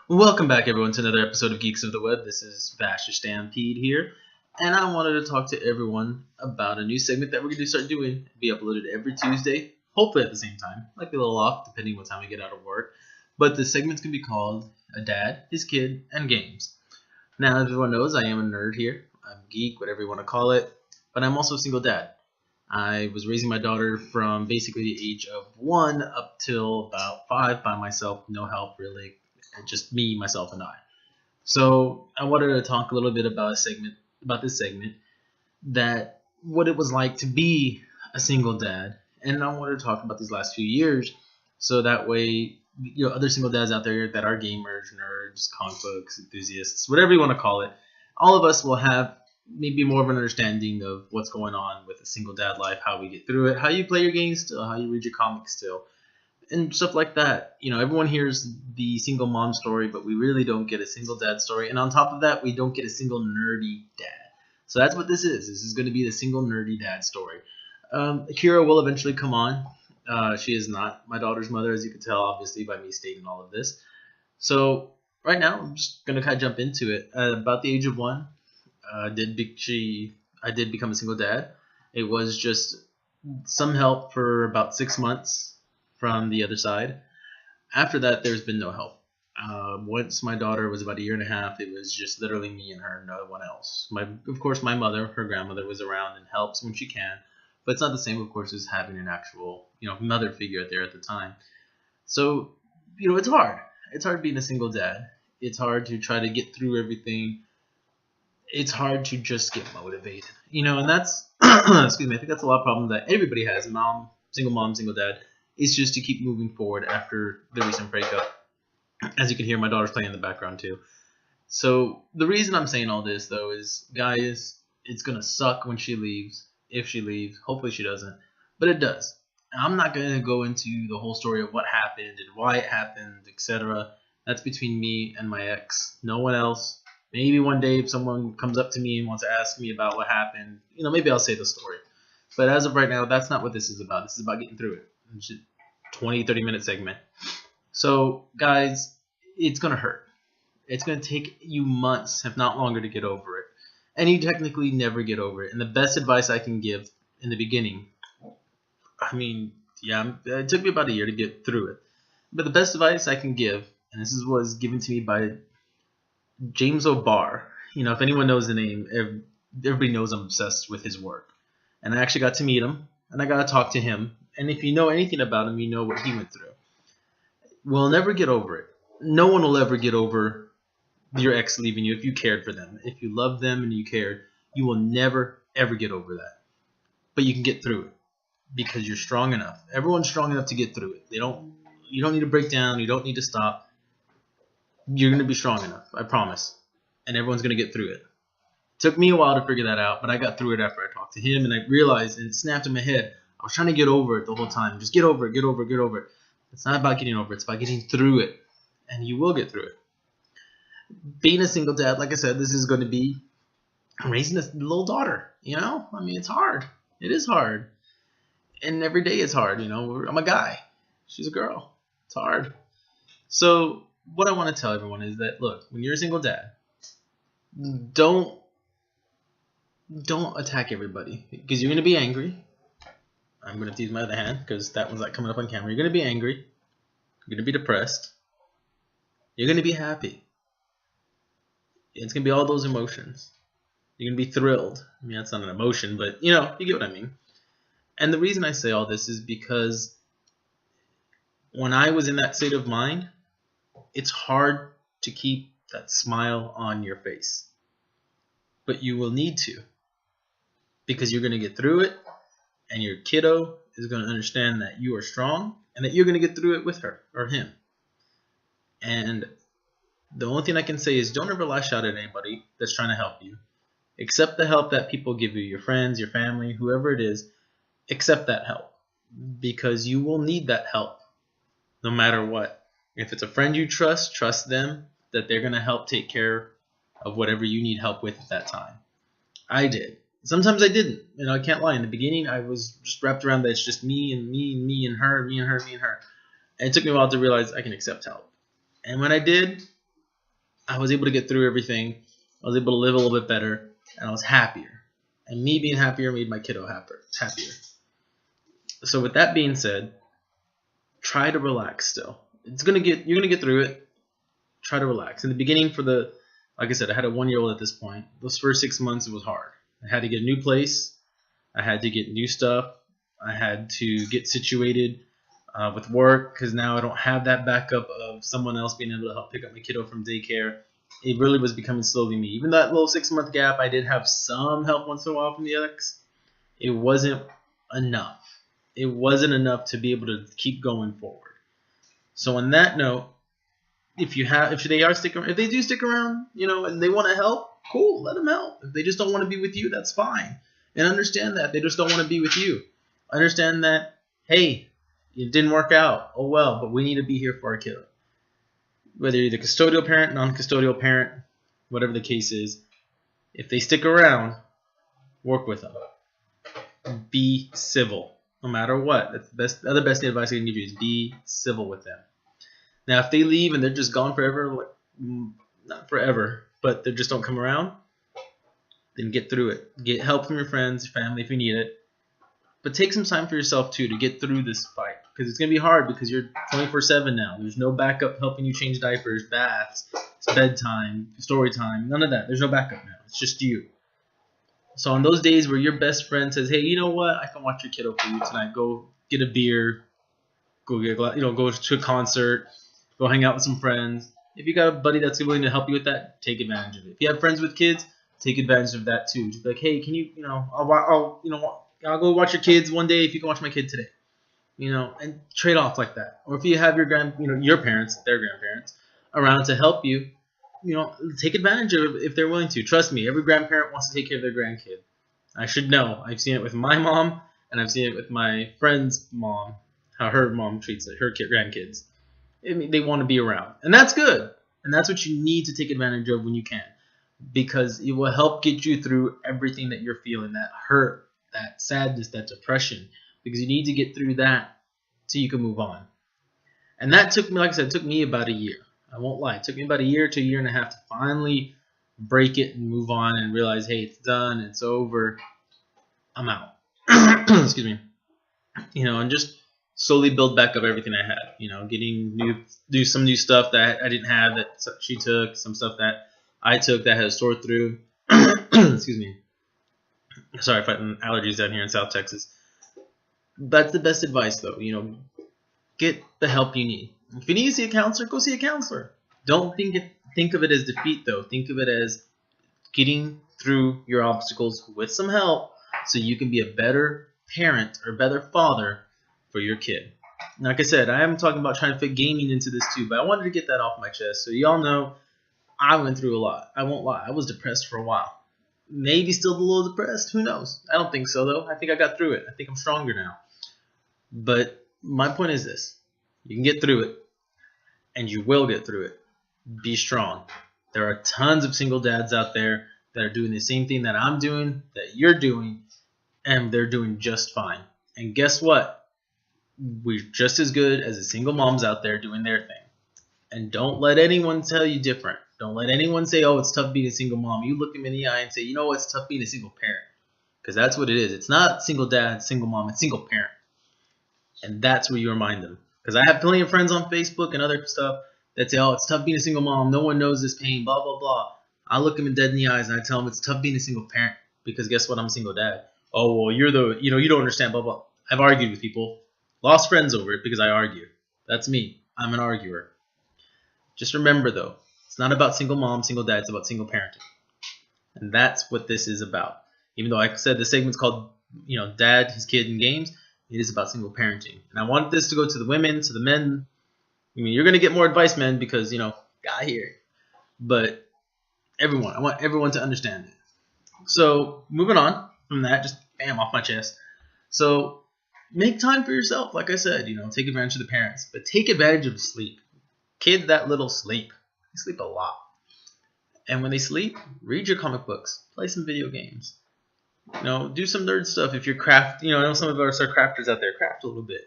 Welcome back, everyone, to another episode of Geeks of the Web. This is Vasher Stampede here, and I wanted to talk to everyone about a new segment that we're going to start doing. Be uploaded every Tuesday, hopefully at the same time. Might be a little off, depending what time we get out of work. But the segment's going to be called A Dad, His Kid, and Games. Now, as everyone knows, I am a nerd here. I'm a geek, whatever you want to call it, but I'm also a single dad. I was raising my daughter from basically the age of 1 up till about 5 by myself, no help really, just me, myself, and I. So I wanted to talk a little bit about this segment, that what it was like to be a single dad, and I wanted to talk about these last few years, so that way, other single dads out there that are gamers, nerds, comic books enthusiasts, whatever you want to call it, all of us will have maybe more of an understanding of what's going on with a single dad life, how we get through it, how you play your games still, how you read your comics still, and stuff like that. Everyone hears the single mom story, but we really don't get a single dad story. And on top of that, we don't get a single nerdy dad. So that's what this is. This is going to be the single nerdy dad story. Akira will eventually come on. She is not my daughter's mother, as you can tell, obviously, by me stating all of this. So right now, I'm just going to kind of jump into it. About the age of 1, I did become a single dad. It was just some help for about 6 months from the other side. After that, there's been no help. Once my daughter was about a year and a half, it was just literally me and her, no one else. Of course, my mother, her grandmother, was around and helps when she can, but it's not the same, of course, as having an actual, mother figure there at the time. So, it's hard. It's hard being a single dad. It's hard to try to get through everything. It's hard to just get motivated, and that's, excuse me, I think that's a lot of problem that everybody has, mom, single dad, is just to keep moving forward after the recent breakup. As you can hear, my daughter's playing in the background too. So the reason I'm saying all this, though, is, guys, it's going to suck when she leaves, if she leaves. Hopefully she doesn't, but it does. I'm not going to go into the whole story of what happened and why it happened, etc. That's between me and my ex. No one else. Maybe one day if someone comes up to me and wants to ask me about what happened, maybe I'll say the story. But as of right now, that's not what this is about. This is about getting through it. It's a 20, 30-minute segment. So, guys, it's going to hurt. It's going to take you months, if not longer, to get over it. And you technically never get over it. And the best advice I can give in the beginning, it took me about a year to get through it. But the best advice I can give, and this was given to me by James O'Barr. If anyone knows the name, everybody knows I'm obsessed with his work. And I actually got to meet him, and I got to talk to him. And if you know anything about him, you know what he went through. We'll never get over it. No one will ever get over your ex leaving you if you cared for them. If you loved them and you cared, you will never, ever get over that. But you can get through it because you're strong enough. Everyone's strong enough to get through it. You don't need to break down. You don't need to stop. You're going to be strong enough, I promise. And everyone's going to get through it. It took me a while to figure that out, but I got through it after I talked to him, and I realized, and it snapped in my head, I was trying to get over it the whole time. Just get over it, get over it, get over it. It's not about getting over it. It's about getting through it. And you will get through it. Being a single dad, like I said, this is going to be raising a little daughter. It's hard. It is hard. And every day is hard. I'm a guy. She's a girl. It's hard. So what I want to tell everyone is that, look, when you're a single dad, don't attack everybody, because you're going to be angry. I'm going to use my other hand because that one's not coming up on camera. You're going to be angry. You're going to be depressed. You're going to be happy. It's going to be all those emotions. You're going to be thrilled. That's not an emotion, but you get what I mean. And the reason I say all this is because when I was in that state of mind, it's hard to keep that smile on your face. But you will need to, because you're going to get through it, and your kiddo is going to understand that you are strong and that you're going to get through it with her or him. And the only thing I can say is, don't ever lash out at anybody that's trying to help you. Accept the help that people give you, your friends, your family, whoever it is. Accept that help, because you will need that help no matter what. If it's a friend you trust them that they're going to help take care of whatever you need help with at that time. I did. Sometimes I didn't. I can't lie. In the beginning, I was just wrapped around that it's just me and me and me and her. And it took me a while to realize I can accept help. And when I did, I was able to get through everything. I was able to live a little bit better, and I was happier. And me being happier made my kiddo happier. So with that being said, try to relax still. You're gonna get through it. Try to relax. In the beginning, like I said, I had a 1-year-old at this point. Those first 6 months, it was hard. I had to get a new place. I had to get new stuff. I had to get situated with work because now I don't have that backup of someone else being able to help pick up my kiddo from daycare. It really was becoming slowly me. Even that little 6-month gap, I did have some help once in a while from the ex. It wasn't enough. It wasn't enough to be able to keep going forward. So on that note, if they do stick around, and they want to help, cool, let them help. If they just don't want to be with you, that's fine. And understand that they just don't want to be with you. Understand that, hey, it didn't work out. Oh well, but we need to be here for our kiddo. Whether you're the custodial parent, non-custodial parent, whatever the case is, if they stick around, work with them. Be civil, no matter what. That's the other best advice I can give you is be civil with them. Now, if they leave and they're just gone forever, not forever, but they just don't come around, then get through it. Get help from your friends, your family if you need it. But take some time for yourself, too, to get through this fight. Because it's going to be hard because you're 24/7 now. There's no backup helping you change diapers, baths, it's bedtime, story time, none of that. There's no backup now. It's just you. So on those days where your best friend says, hey, you know what? I can watch your kiddo for you tonight. Go get a beer. Go to a concert. Go hang out with some friends. If you got a buddy that's willing to help you with that, take advantage of it. If you have friends with kids, take advantage of that too. Just be like, hey, can you, I'll go watch your kids one day if you can watch my kid today. And trade off like that. Or if you have your parents, their grandparents around to help you, take advantage of it if they're willing to. Trust me, every grandparent wants to take care of their grandkid. I should know. I've seen it with my mom, and I've seen it with my friend's mom, how her mom treats her grandkids. I mean, they want to be around. And that's good. And that's what you need to take advantage of when you can. Because it will help get you through everything that you're feeling, that hurt, that sadness, that depression. Because you need to get through that so you can move on. And that took me, like I said, it took me about a year. I won't lie. It took me about a year to a year and a half to finally break it and move on and realize, hey, it's done. It's over. I'm out. Excuse me. And just slowly build back up everything I had. Do some new stuff that I didn't have that she took, some stuff that I took that I had to sort through. Excuse me. Sorry, fighting allergies down here in South Texas. That's the best advice, though. Get the help you need. If you need to see a counselor, go see a counselor. Don't think of it as defeat, though. Think of it as getting through your obstacles with some help so you can be a better parent or better father for your kid. Like I said, I am talking about trying to fit gaming into this too, but I wanted to get that off my chest so y'all know I went through a lot. I won't lie. I was depressed for a while. Maybe still a little depressed. Who knows? I don't think so, though. I think I got through it. I think I'm stronger now. But my point is this. You can get through it, and you will get through it. Be strong. There are tons of single dads out there that are doing the same thing that I'm doing, that you're doing, and they're doing just fine. And guess what? We're just as good as the single moms out there doing their thing. And don't let anyone tell you different. Don't let anyone say, oh, it's tough being a single mom. You look them in the eye and say, you know what, it's tough being a single parent. Because that's what it is. It's not single dad, single mom, it's single parent. And that's where you remind them. Because I have plenty of friends on Facebook and other stuff that say, oh, it's tough being a single mom. No one knows this pain, blah, blah, blah. I look them dead in the eyes and I tell them it's tough being a single parent. Because guess what? I'm a single dad. Oh, well, you don't understand, blah, blah. I've argued with people. Lost friends over it because I argue. That's me. I'm an arguer. Just remember, though, it's not about single mom, single dad. It's about single parenting. And that's what this is about. Even though I said the segment's called, Dad, His Kid, and Games, it is about single parenting. And I want this to go to the women, to the men. I mean, you're going to get more advice, men, because, got here. But everyone, I want everyone to understand it. So, moving on from that, just bam, off my chest. So, make time for yourself, like I said, take advantage of the parents. But take advantage of sleep. Kids that little sleep. They sleep a lot. And when they sleep, read your comic books. Play some video games. Do some nerd stuff. If you're I know some of us are crafters out there. Craft a little bit.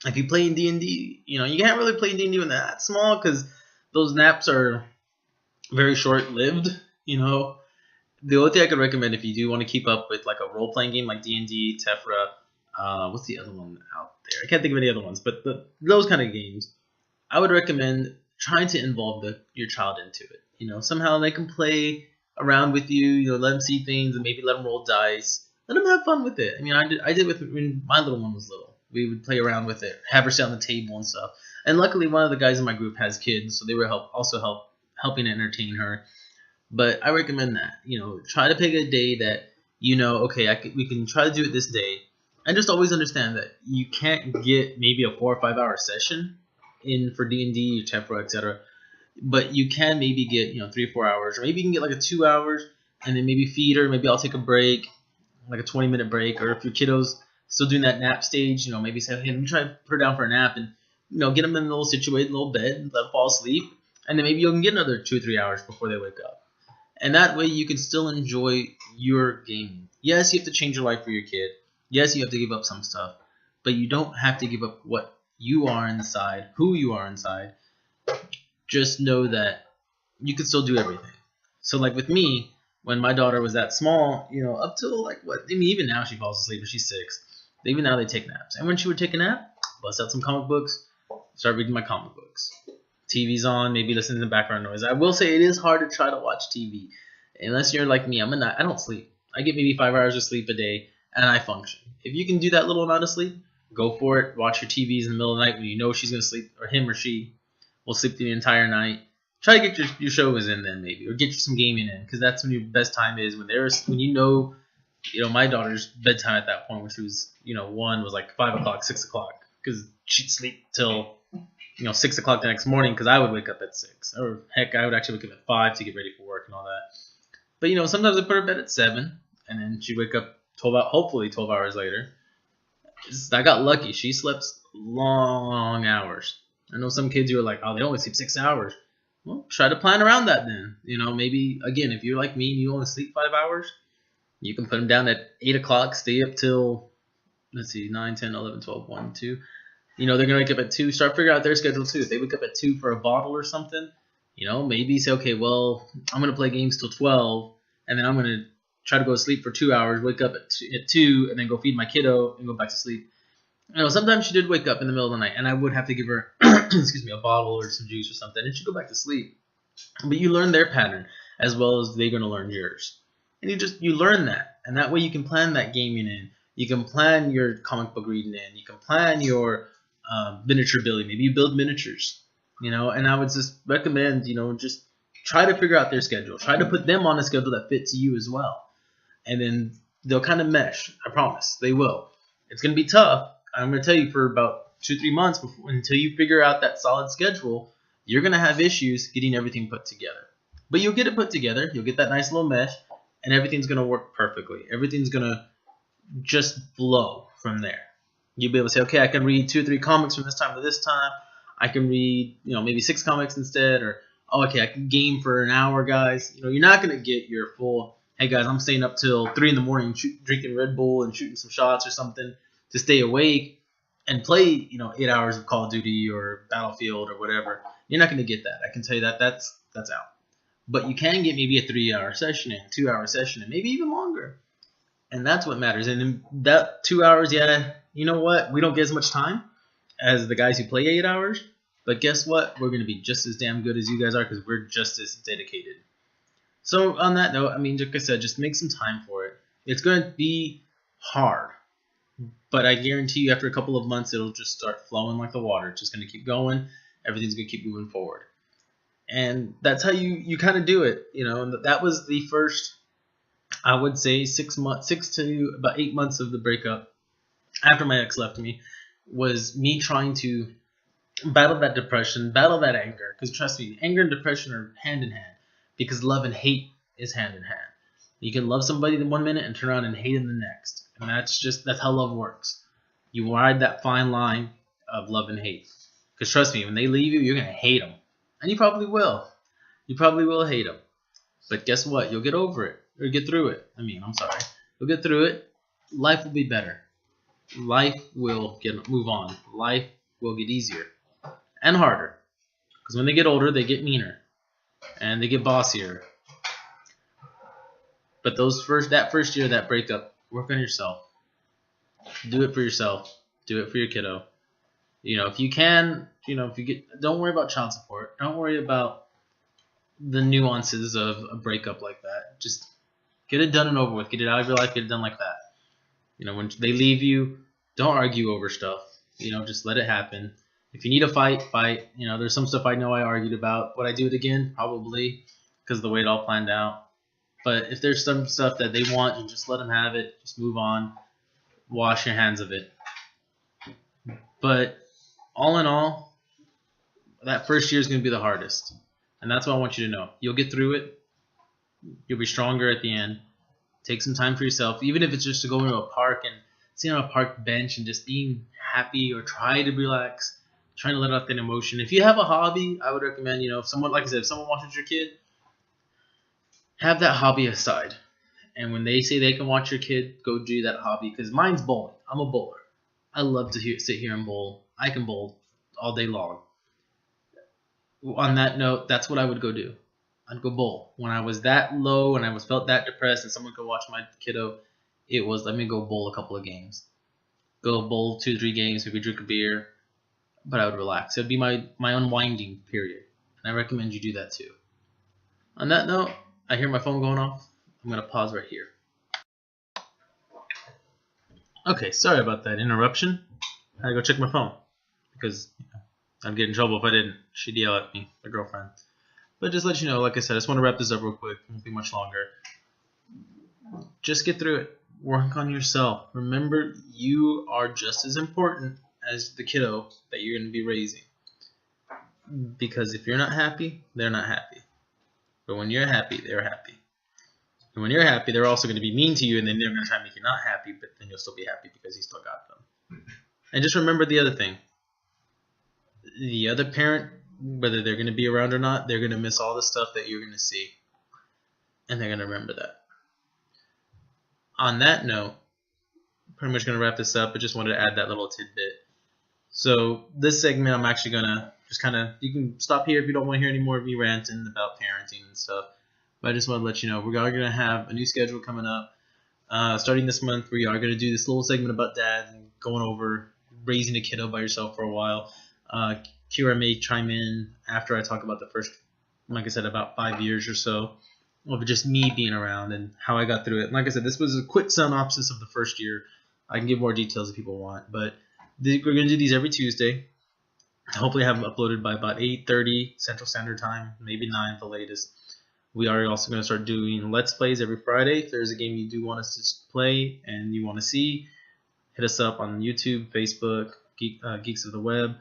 If you play in D&D, you can't really play D&D when they're that small because those naps are very short-lived. You know, the only thing I could recommend if you do want to keep up with like a role-playing game like D&D, Tephra, what's the other one out there? I can't think of any other ones, but those kind of games, I would recommend trying to involve your child into it. You know, somehow they can play around with you. You know, let them see things and maybe let them roll dice. Let them have fun with it. I mean, I did with when my little one was little. We would play around with it, have her sit on the table and stuff. And luckily, one of the guys in my group has kids, so they were helping entertain her. But I recommend that. You know, try to pick a day that you know, okay, we can try to do it this day, and just always understand that you can't get maybe a 4 or 5 hour session in for D&D, Tephra, etc. But you can maybe get 3 or 4 hours, or maybe you can get like a 2 hours, and then maybe feed her. Maybe I'll take a break, like a 20-minute break, or if your kiddo's still doing that nap stage, maybe say, hey, let me try to put her down for a nap, and get them in a little situated, little bed, and let them fall asleep, and then maybe you can get another 2 or 3 hours before they wake up. And that way you can still enjoy your gaming. Yes, you have to change your life for your kid. Yes, you have to give up some stuff. But you don't have to give up what you are inside, who you are inside. Just know that you can still do everything. So like with me, when my daughter was that small, up till even now she falls asleep, but she's 6. Even now they take naps. And when she would take a nap, bust out some comic books, start reading my comic books. TV's on, maybe listen to the background noise. I will say it is hard to try to watch TV. Unless you're like me, I don't sleep. I get maybe 5 hours of sleep a day, and I function. If you can do that little amount of sleep, go for it. Watch your TVs in the middle of the night when you know she's going to sleep, or him or she will sleep through the entire night. Try to get your shows in then maybe, or get you some gaming in, because that's when your best time is, when my daughter's bedtime at that point, when she was, 1, was like 5 o'clock, 6 o'clock, because she'd sleep till 6 o'clock the next morning, because I would wake up at 6. Or heck, I would actually wake up at 5 to get ready for work and all that. But sometimes I put her to bed at 7, and then she'd wake up hopefully 12 hours later. I got lucky. She slept long hours. I know some kids who are like, oh, they only sleep 6 hours. Well, try to plan around that then. Maybe, again, if you're like me and you only sleep 5 hours, you can put them down at 8 o'clock, stay up till, 9, 10, 11, 12, 1, 2. They're going to wake up at 2. Start figuring out their schedule too. If they wake up at 2 for a bottle or something, maybe say, okay, well, I'm going to play games till 12, and then I'm going to try to go to sleep for 2 hours, wake up at 2, and then go feed my kiddo and go back to sleep. Sometimes she did wake up in the middle of the night, and I would have to give her, a bottle or some juice or something, and she'd go back to sleep. But you learn their pattern as well as they're going to learn yours. And you learn that, and that way you can plan that gaming in. You can plan your comic book reading in. You can plan your miniature building. Maybe you build miniatures, and I would just recommend, just try to figure out their schedule. Try to put them on a schedule that fits you as well. And then they'll kind of mesh. I promise. They will. It's going to be tough. I'm going to tell you, for about 2-3 months until you figure out that solid schedule, you're going to have issues getting everything put together. But you'll get it put together. You'll get that nice little mesh, and everything's going to work perfectly. Everything's going to just flow from there. You'll be able to say, okay, I can read 2 or 3 comics from this time to this time. I can read, maybe 6 comics instead, or okay, I can game for an hour, guys. You're not going to get your full, hey guys, I'm staying up till 3 in the morning drinking Red Bull and shooting some shots or something to stay awake and play, 8 hours of Call of Duty or Battlefield or whatever. You're not going to get that. I can tell you that's out. But you can get maybe a 3-hour session in, 2-hour session in, maybe even longer. And that's what matters. And in that 2 hours, yeah, you know what? We don't get as much time as the guys who play 8 hours. But guess what? We're going to be just as damn good as you guys are, because we're just as dedicated. So on that note, like I said, just make some time for it. It's going to be hard. But I guarantee you, after a couple of months, it'll just start flowing like the water. It's just going to keep going. Everything's going to keep moving forward. And that's how you kind of do it. And that was the first, I would say, 6 to about 8 months of the breakup after my ex left me, was me trying to battle that depression, battle that anger. Because trust me, anger and depression are hand in hand, because love and hate is hand in hand. You can love somebody in 1 minute and turn around and hate them the next. And that's how love works. You ride that fine line of love and hate. Because trust me, when they leave you, you're going to hate them. And you probably will. You probably will hate them. But guess what? You'll get over it. Or get through it. You'll get through it. Life will be better. Life will move on. Life will get easier. And harder. Because when they get older, they get meaner. and they get bossier. But that first year, that breakup, work on yourself. Do it for yourself. Do it for your kiddo. If you can, don't worry about child support. Don't worry about the nuances of a breakup like that. Just get it done and over with. Get it out of your life. Get it done like that. When they leave you, don't argue over stuff. Just let it happen. If you need a fight, fight. There's some stuff I know I argued about. Would I do it again? Probably, because of the way it all planned out. But if there's some stuff that they want, you just let them have it. Just move on. Wash your hands of it. But all in all, that first year is going to be the hardest. And that's what I want you to know. You'll get through it. You'll be stronger at the end. Take some time for yourself, even if it's just to go into a park and sit on a park bench and just being happy or try to relax, trying to let out that emotion. If you have a hobby, I would recommend, if someone, like I said, if someone watches your kid, have that hobby aside. And when they say they can watch your kid, go do that hobby. Because mine's bowling. I'm a bowler. I love to sit here and bowl. I can bowl all day long. On that note, that's what I would go do. I'd go bowl. When I was that low and I felt that depressed and someone could watch my kiddo, it was let me go bowl a couple of games. Go bowl 2-3 games, maybe drink a beer. But I would relax. It would be my unwinding period. And I recommend you do that too. On that note, I hear my phone going off. I'm going to pause right here. Okay, sorry about that interruption. I had to go check my phone because I'd get in trouble if I didn't. She'd yell at me, my girlfriend. But just let you know, like I said, I just want to wrap this up real quick. It won't be much longer. Just get through it. Work on yourself. Remember, you are just as important as the kiddo that you're going to be raising. Because if you're not happy, they're not happy. But when you're happy, they're happy. And when you're happy, they're also going to be mean to you, and then they're going to try to make you not happy, but then you'll still be happy because you still got them. And just remember the other thing. The other parent, whether they're going to be around or not, they're going to miss all the stuff that you're going to see. And they're going to remember that. On that note, pretty much going to wrap this up, but just wanted to add that little tidbit. So this segment, I'm actually going to just kind of, you can stop here if you don't want to hear any more of me ranting about parenting and stuff. But I just want to let you know, we are going to have a new schedule coming up. Starting this month, we are going to do this little segment about dads and going over raising a kiddo by yourself for a while. Kira may chime in after I talk about the first, like I said, about 5 years or so of just me being around and how I got through it. And like I said, this was a quick synopsis of the first year. I can give more details if people want, but we're going to do these every Tuesday. Hopefully have them uploaded by about 8:30 Central Standard Time, maybe 9 at the latest. We are also going to start doing Let's Plays every Friday. If there's a game you do want us to play and you want to see, hit us up on YouTube, Facebook, Geeks of the Web.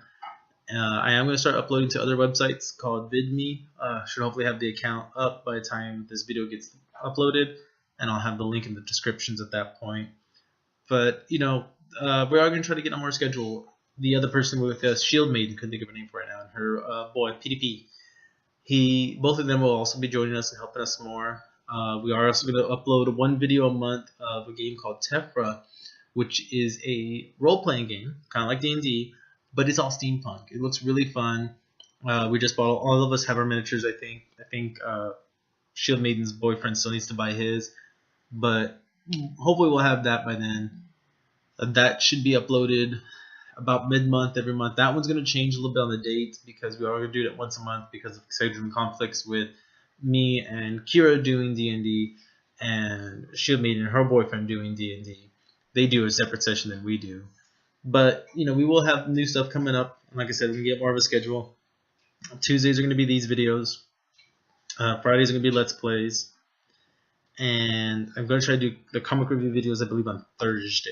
I am going to start uploading to other websites called VidMe. Should hopefully have the account up by the time this video gets uploaded, and I'll have the link in the descriptions at that point. But, we are going to try to get on more schedule. The other person with us, Shield Maiden, couldn't think of a name for it right now, and her boy, PDP. Both of them will also be joining us and helping us more. We are also going to upload one video a month of a game called Tephra, which is a role-playing game, kind of like D&D, but it's all steampunk. It looks really fun. We just bought, all of us have our miniatures, I think. I think Shield Maiden's boyfriend still needs to buy his, but hopefully we'll have that by then. That should be uploaded about mid-month every month. That one's going to change a little bit on the dates because we are going to do it once a month because of scheduling conflicts with me and Kira doing D&D and Shield Maiden and her boyfriend doing D&D. They do a separate session than we do. But, we will have new stuff coming up. Like I said, we can get more of a schedule. Tuesdays are going to be these videos. Fridays are going to be Let's Plays. And I'm going to try to do the comic review videos, I believe, on Thursday.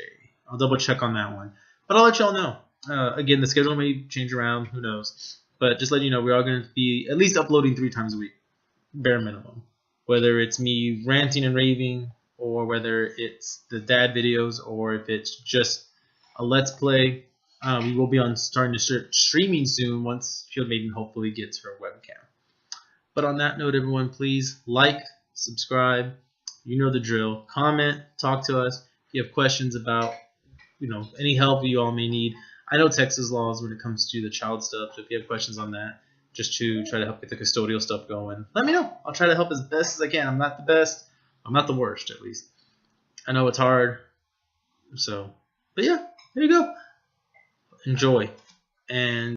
I'll double check on that one. But I'll let y'all know. Again, the schedule may change around. Who knows? But just let you know, we are going to be at least uploading 3 times a week. Bare minimum. Whether it's me ranting and raving, or whether it's the dad videos, or if it's just a Let's Play. We will be starting to start streaming soon once Shield Maiden hopefully gets her webcam. But on that note, everyone, please like, subscribe. You know the drill. Comment, talk to us. If you have questions about, any help you all may need. I know Texas laws when it comes to the child stuff, so if you have questions on that, just to try to help get the custodial stuff going, let me know. I'll try to help as best as I can. I'm not the best. I'm not the worst, at least. I know it's hard. So, but yeah, there you go. Enjoy. And